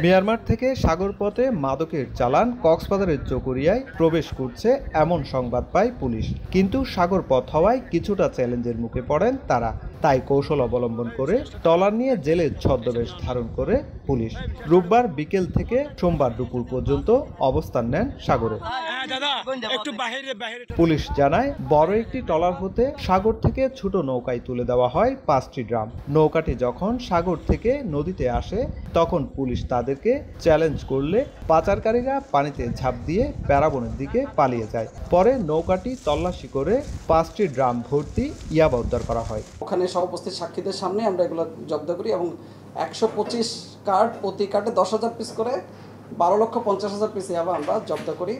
Myanmar থেকে সাগরপথে মাদকের চালান কক্সবাজারের চকরিয়ায় প্রবেশ করছে এমন সংবাদ পায় পুলিশ, কিন্তু সাগরপথ হওয়ায় কিছুটা চ্যালেঞ্জের মুখে পড়েন তারা। তাই কৌশল অবলম্বন করে ট্রলার নিয়ে জেলে ছদ্মবেশ ধারণ করে পুলিশ রোববার বিকেল থেকে সোমবার দুপুর পর্যন্ত অবস্থান নেন সাগরে। পুলিশ জানায়, বড় একটি ট্রলার হতে সাগর থেকে ছোট নৌকায় তুলে দেওয়া হয় 5টি ড্রাম। নৌকাটি যখন সাগর থেকে নদীতে আসে তখন পুলিশ তাদেরকে চ্যালেঞ্জ করলে পাচারকারীরা পানিতে ঝাঁপ দিয়ে প্যারাবনের দিকে পালিয়ে যায়। পরে নৌকাটি তল্লাশি করে 5টি ড্রাম ভর্তি ইয়াবা উদ্ধার করা হয়। ওখানে সহউপস্থিত সাক্ষীদের সামনে আমরা এগুলো জব্দ করি এবং 125 কার্ড, প্রতি কার্ডে 10,000 পিস করে 12,50,000 পিস ইয়াবা আমরা জব্দ করি।